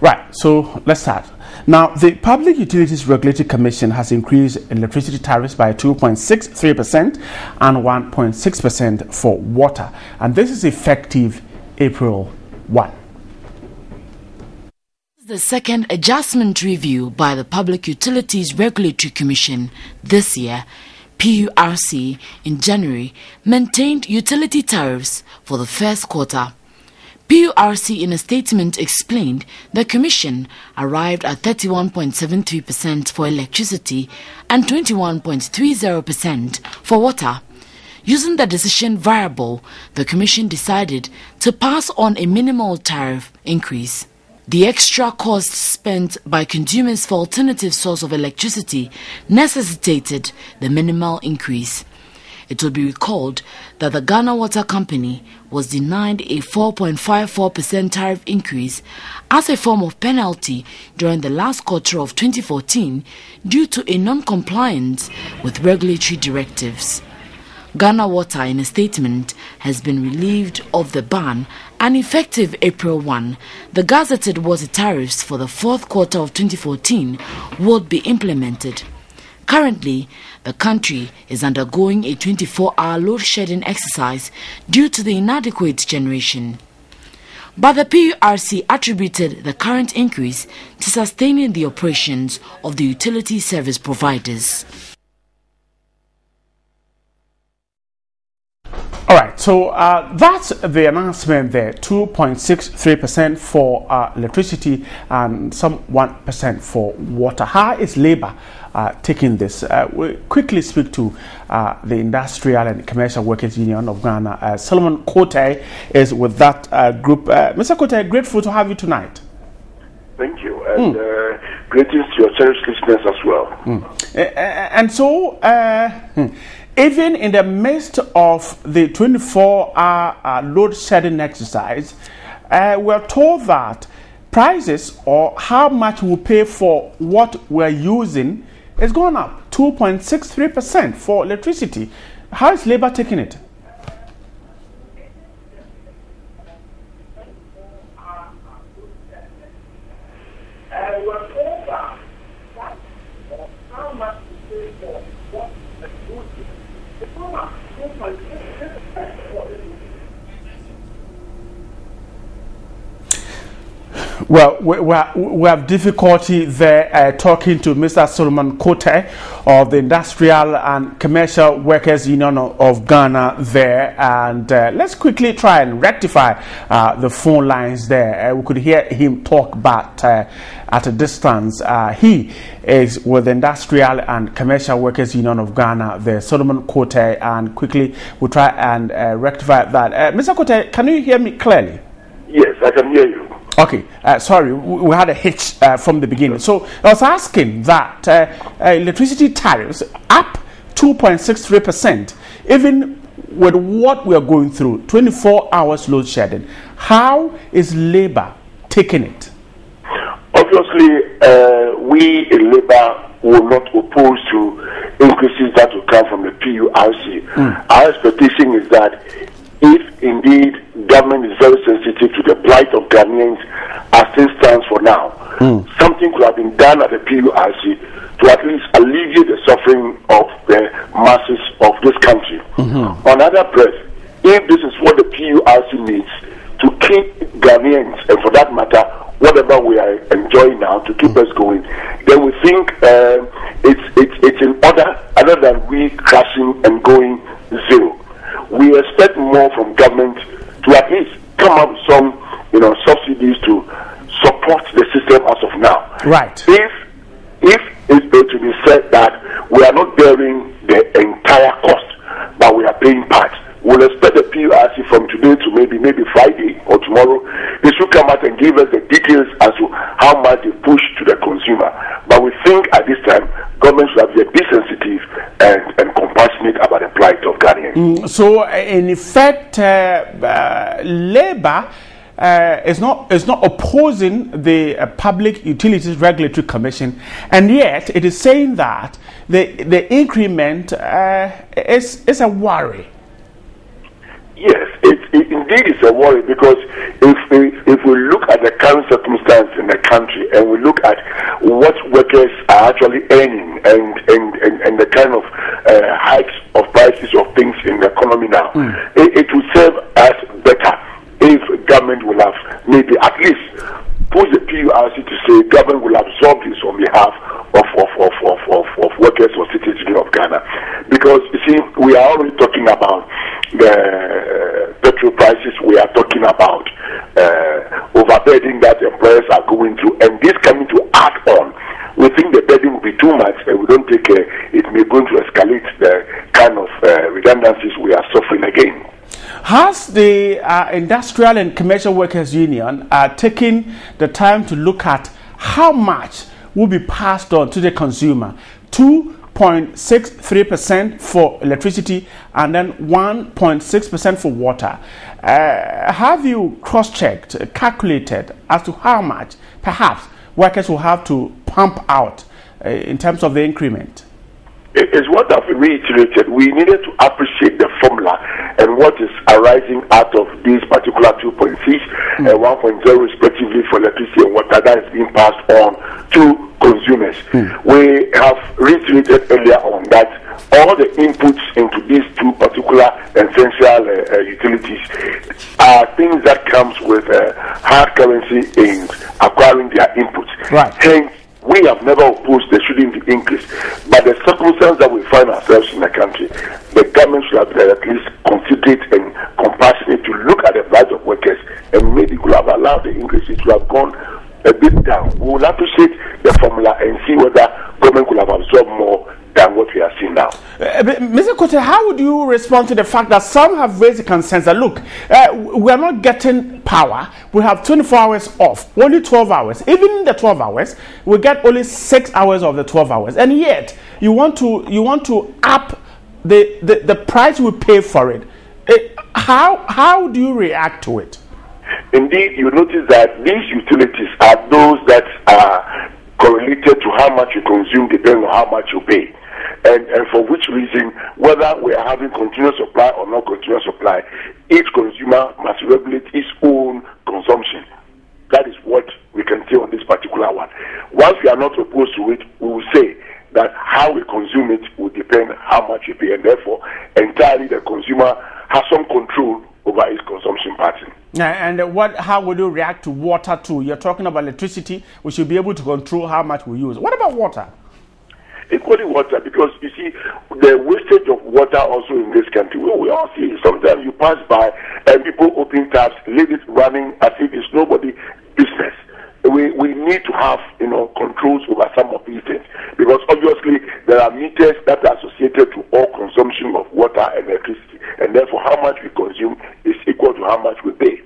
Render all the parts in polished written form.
Right, so let's start. Now, the Public Utilities Regulatory Commission has increased electricity tariffs by 2.63% and 1.6% for water, and this is effective April 1. The second adjustment review by the Public Utilities Regulatory Commission this year, PURC, in January, maintained utility tariffs for the first quarter. PURC in a statement explained the Commission arrived at 31.73% for electricity and 21.30% for water. Using the decision variable, the Commission decided to pass on a minimal tariff increase. The extra costs spent by consumers for alternative source of electricity necessitated the minimal increase. It will be recalled that the Ghana Water Company was denied a 4.54% tariff increase as a form of penalty during the last quarter of 2014 due to a non-compliance with regulatory directives. Ghana Water, in a statement, has been relieved of the ban, and effective April 1, the gazetted water tariffs for the fourth quarter of 2014 would be implemented. Currently, the country is undergoing a 24-hour load-shedding exercise due to the inadequate generation. But the PURC attributed the current increase to sustaining the operations of the utility service providers. All right, so that's the announcement there, 2.63% for electricity and some 1% for water. How is Labour taking this? We'll quickly speak to the Industrial and Commercial Workers Union of Ghana. Solomon Kote is with that group. Mr. Kote, grateful to have you tonight. Thank you, and greetings to your cherished listeners as well. And so, even in the midst of the 24-hour load shedding exercise, we're told that prices, or how much we pay for what we're using, is going up 2.63% for electricity. How is Labour taking it? Well, we have difficulty there talking to Mr. Solomon Kote of the Industrial and Commercial Workers Union of Ghana there, and let's quickly try and rectify the phone lines there. We could hear him talk, but at a distance. He is with the Industrial and Commercial Workers Union of Ghana there, Solomon Kote, and quickly we'll try and rectify that. Mr. Kote, can you hear me clearly? Yes, I can hear you. Okay, sorry, we had a hitch from the beginning. So I was asking that electricity tariffs up 2.63%, even with what we are going through, 24 hours load shedding. How is Labour taking it? Obviously, we in Labour will not oppose to increases that will come from the PURC. Our expectation is that if indeed government is very sensitive to the plight of Ghanaians as things stands for now, something could have been done at the PURC to at least alleviate the suffering of the masses of this country. On other breath, if this is what the PURC needs to keep Ghanaians, and for that matter, whatever we are enjoying now, to keep us going, then we think it's in order, other than we crashing and going zero. We expect more from government to at least come up with some, subsidies to support the system as of now. Right. If it's going to be said that we are not bearing the entire cost, but we are paying part, we'll expect the PURC from today to maybe Friday or tomorrow. They should come out and give us the details as to how much they push to the consumer. But we think at this time, government should have be sensitive and compassionate about the plight of Ghanaians. So, in effect, Labour is not opposing the Public Utilities Regulatory Commission, and yet it is saying that the increment is a worry. Yes, indeed it's a worry, because if we look at the current circumstance in the country and we look at what workers are actually earning and the kind of hikes of prices of things in the economy now, it will serve us better if government will have maybe at least push the PURC to say government will absorb this on behalf of workers or citizens of Ghana. Because you see, we are already talking about the petrol prices, we are talking about overburdening that employers are going through, and this coming to add on. We think the burden will be too much, and we don't take care. It may going to escalate the kind of redundancies we are suffering again. Has the Industrial and Commercial Workers Union taken the time to look at how much will be passed on to the consumer? 2.63% for electricity and then 1.6% for water. Have you cross-checked, calculated as to how much perhaps workers will have to pump out in terms of the increment? It is what I've reiterated. We needed to appreciate the formula and what is arising out of these particular 2.6 and 1.0 respectively for electricity and water that is being passed on to consumers. We have reiterated earlier on that all the inputs into these two particular essential utilities are things that comes with hard currency in acquiring their inputs. Right. Hence, we have never opposed there shouldn't be increase, but the circumstance that we find ourselves in the country, the government should have been at least considerate and compassionate to look at the plight of workers, and maybe could have allowed the increase to have gone a bit down. We will appreciate the formula and see whether government could have absorbed more than what we are seeing now. Mr. Kote, how would you respond to the fact that some have raised the concerns that, look, we are not getting power, we have 24 hours off, only 12 hours. Even in the 12 hours, we get only 6 hours of the 12 hours. And yet, you want to up the price we pay for it. How do you react to it? Indeed, you notice that these utilities are those that are correlated to how much you consume depending on how much you pay. And for which reason, whether we are having continuous supply or not continuous supply, each consumer must regulate his own consumption. That is what we can say on this particular one. Once we are not opposed to it, we will say that how we consume it will depend how much you pay, and therefore entirely the consumer has some control over his consumption pattern. And how would you react to water too? You're talking about electricity, we should be able to control how much we use. What about water? Equally water, because you see the wastage of water also in this country. We all see sometimes you pass by and people open taps, leave it running as if it's nobody's business. We need to have controls over some of these things, because obviously there are meters that are associated to all consumption of water and electricity, and therefore how much we consume is equal to how much we pay.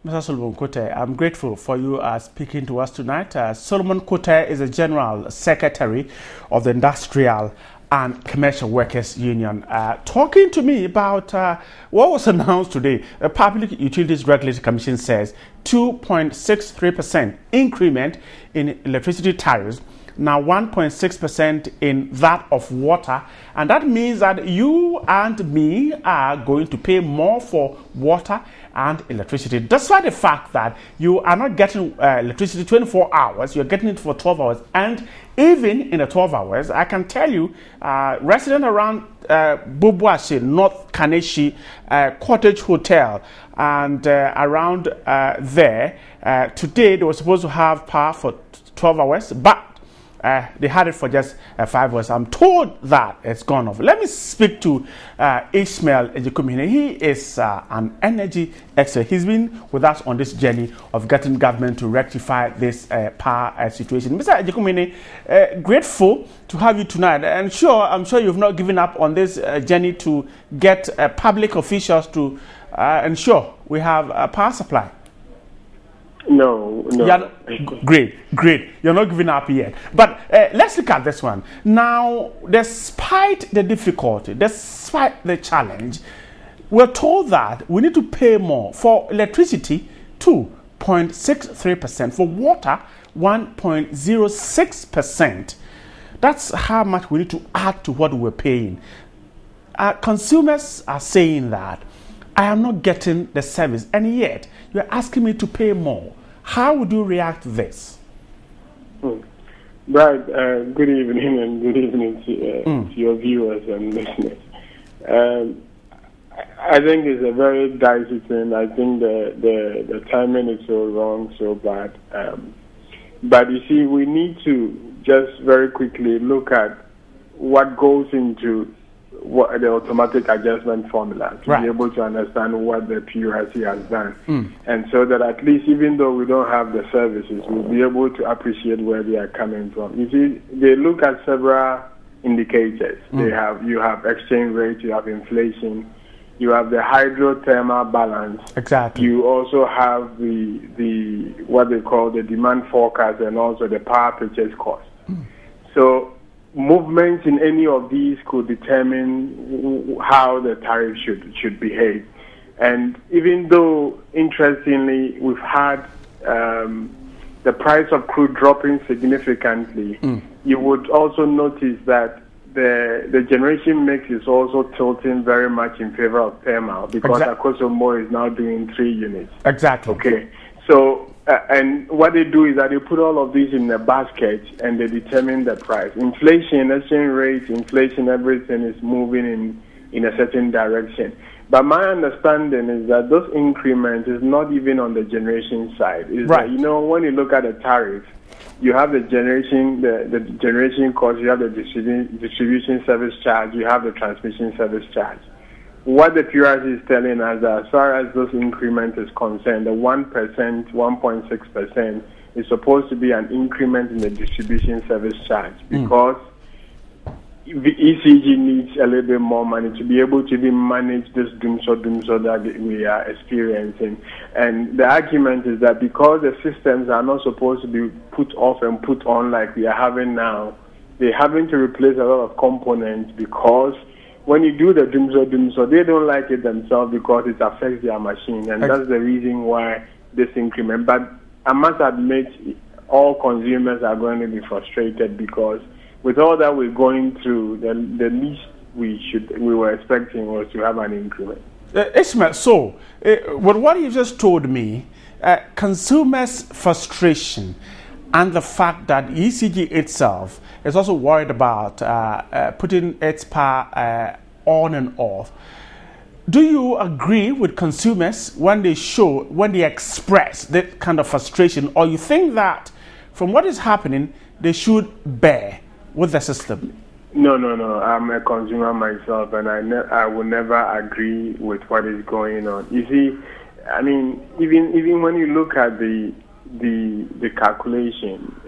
Mr. Solomon Kote, I'm grateful for you speaking to us tonight. Solomon Kote is the General Secretary of the Industrial and Commercial Workers Union, talking to me about what was announced today. The Public Utilities Regulatory Commission says 2.63% increment in electricity tariffs, now 1.6% in that of water, and that means that you and me are going to pay more for water and electricity, despite the fact that you are not getting electricity 24 hours, you're getting it for 12 hours. And even in the 12 hours, I can tell you, residents around Bobuashe, North Kaneshi, Cottage Hotel, and around there, today they were supposed to have power for 12 hours, but they had it for just 5 hours. I'm told that it's gone off. Let me speak to Ishmael Ejikumine. He is an energy expert. He's been with us on this journey of getting government to rectify this power situation. Mr. Ejikumine, grateful to have you tonight. And I'm sure you've not given up on this journey to get public officials to ensure we have a power supply. No. Great. You're not giving up yet. But let's look at this one. Now, despite the difficulty, despite the challenge, we're told that we need to pay more for electricity, 2.63%, for water, 1.06%. That's how much we need to add to what we're paying. Consumers are saying that I am not getting the service, and yet you're asking me to pay more. How would you react to this? Right. Good evening, and good evening to your viewers and listeners. I think it's a very dicey thing. I think the timing is so wrong, so bad. But you see, we need to just very quickly look at what goes into what the automatic adjustment formula to be able to understand what the PURC has done. And so that at least, even though we don't have the services, we'll be able to appreciate where they are coming from. You see, they look at several indicators. You have exchange rate, you have inflation, you have the hydrothermal balance. Exactly. You also have the what they call the demand forecast, and also the power purchase cost. So movements in any of these could determine how the tariff should behave. And even though, interestingly, we've had the price of crude dropping significantly, you would also notice that the generation mix is also tilting very much in favor of thermal, because Akosomo is now doing 3 units. Exactly. Okay. So, and what they do is that they put all of these in a basket and they determine the price. Inflation, exchange rates, inflation, everything is moving in a certain direction. But my understanding is that those increments is not even on the generation side. It's that, you know, when you look at the tariff, you have the generation, the generation cost, you have the distribution service charge, you have the transmission service charge. What the PURC is telling us that as far as those increments is concerned, the 1%, 1.6% is supposed to be an increment in the distribution service charge, because the ECG needs a little bit more money to be able to even manage this doomsday that we are experiencing. And the argument is that because the systems are not supposed to be put off and put on like we are having now, they're having to replace a lot of components, because when you do the doomsday, they don't like it themselves because it affects their machine. And that's the reason why this increment. But I must admit, all consumers are going to be frustrated, because with all that we're going through, the least we were expecting was to have an increment. Ishmael, so with what you just told me, consumers' frustration and the fact that ECG itself is also worried about putting its power on and off. Do you agree with consumers when they express that kind of frustration, or you think that from what is happening, they should bear with the system? No. I'm a consumer myself, and I will never agree with what is going on. You see, I mean, even when you look at the calculation,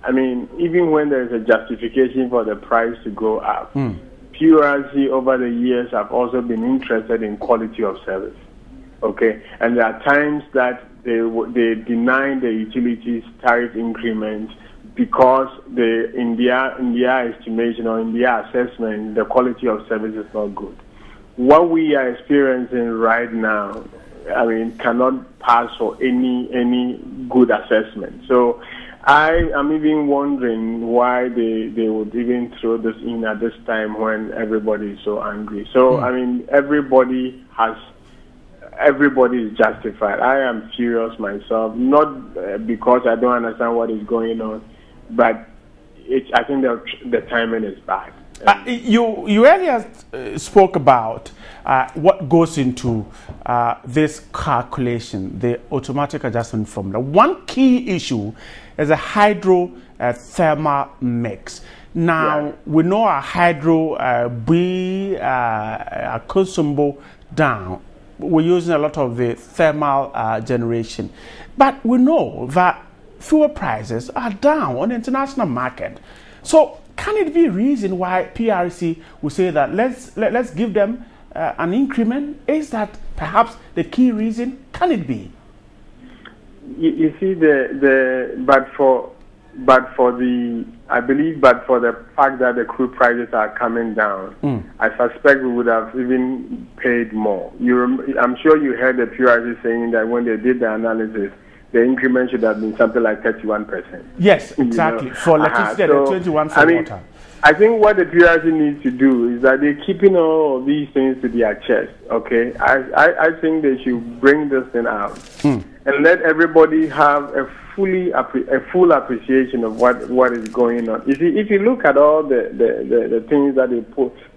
I mean, even when there is a justification for the price to go up, PURC over the years have also been interested in quality of service. Okay, and there are times that they deny the utilities tariff increments because in their estimation or in their assessment, the quality of service is not good. What we are experiencing right now, I mean, cannot pass for any good assessment. So I am even wondering why they would even throw this in at this time when everybody is so angry. So I mean, everybody is justified. I am furious myself, not because I don't understand what is going on, but I think the timing is bad. You earlier spoke about what goes into this calculation, the automatic adjustment formula. One key issue is a hydrothermal mix. Now, we know our hydro, our Kosombo down. We're using a lot of the thermal generation. But we know that fuel prices are down on the international market. So, can it be a reason why PRC will say that let's give them an increment? Is that perhaps the key reason? Can it be? You see, but for the fact that the crude prices are coming down, I suspect we would have even paid more. I'm sure you heard the PRC saying that when they did the analysis, the increment should have been something like 31%. Yes, exactly. For electricity, So, 21 for water. I think what the PRC needs to do is that they're keeping all of these things to their chest, okay? I think they should bring this thing out and let everybody have a full appreciation of what is going on. You see, if you look at all the things that they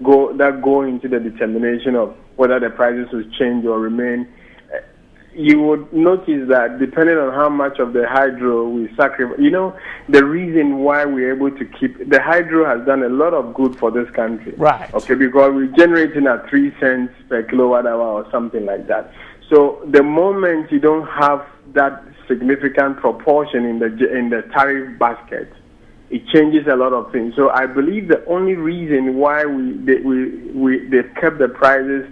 go into the determination of whether the prices will change or remain, you would notice that depending on how much of the hydro we sacrifice, the reason why we're able to keep the hydro has done a lot of good for this country. Right. Okay, because we're generating at 3 cents per kilowatt hour or something like that. So the moment you don't have that significant proportion in the tariff basket, it changes a lot of things. So I believe the only reason why they've kept the prices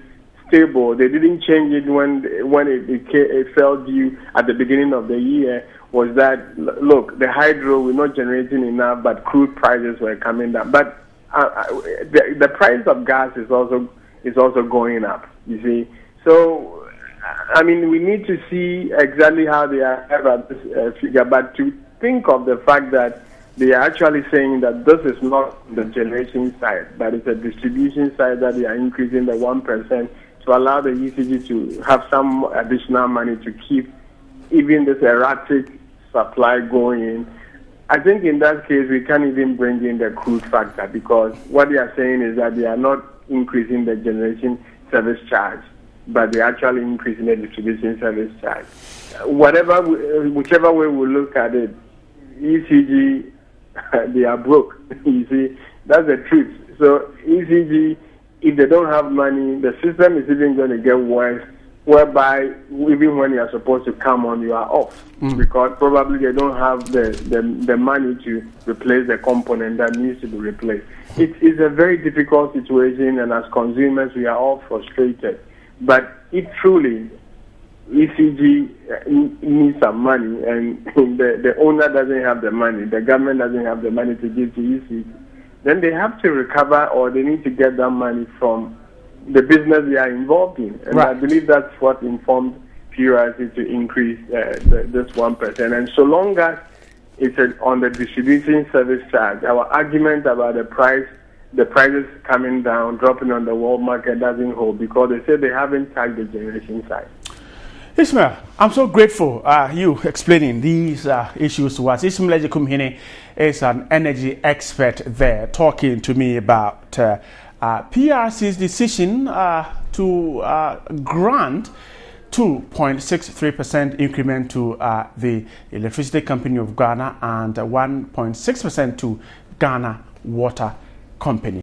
stable, they didn't change it when it fell due at the beginning of the year, was that, look, the hydro, we're not generating enough, but crude prices were coming down. But the price of gas is also going up, you see. So, I mean, we need to see exactly how they are at this figure, but to think of the fact that they are actually saying that this is not the generation side, but it's a distribution side that they are increasing the 1%, to allow the ECG to have some additional money to keep even this erratic supply going. I think in that case, we can't even bring in the crude factor, because what they are saying is that they are not increasing the generation service charge, but they're actually increasing the distribution service charge. Whichever way we look at it, ECG, they are broke. You see, that's the truth. So ECG, if they don't have money, the system is even going to get worse, whereby even when you are supposed to come on, you are off, because probably they don't have the money to replace the component that needs to be replaced. It is a very difficult situation, and as consumers, we are all frustrated. But if truly ECG needs some money, and the owner doesn't have the money, the government doesn't have the money to give to ECG, then they have to recover, or they need to get that money from the business they are involved in. And right. I believe that's what informed PRC to increase this 1%. And so long as it's on the distribution service charge, our argument about the prices coming down, dropping on the world market doesn't hold, because they say they haven't tagged the generation side. Ismail, I'm so grateful you explaining these issues to us. Ismail Ejikumhine is an energy expert there, talking to me about PRC's decision to grant 2.63% increment to the Electricity Company of Ghana and 1.6% to Ghana Water Company.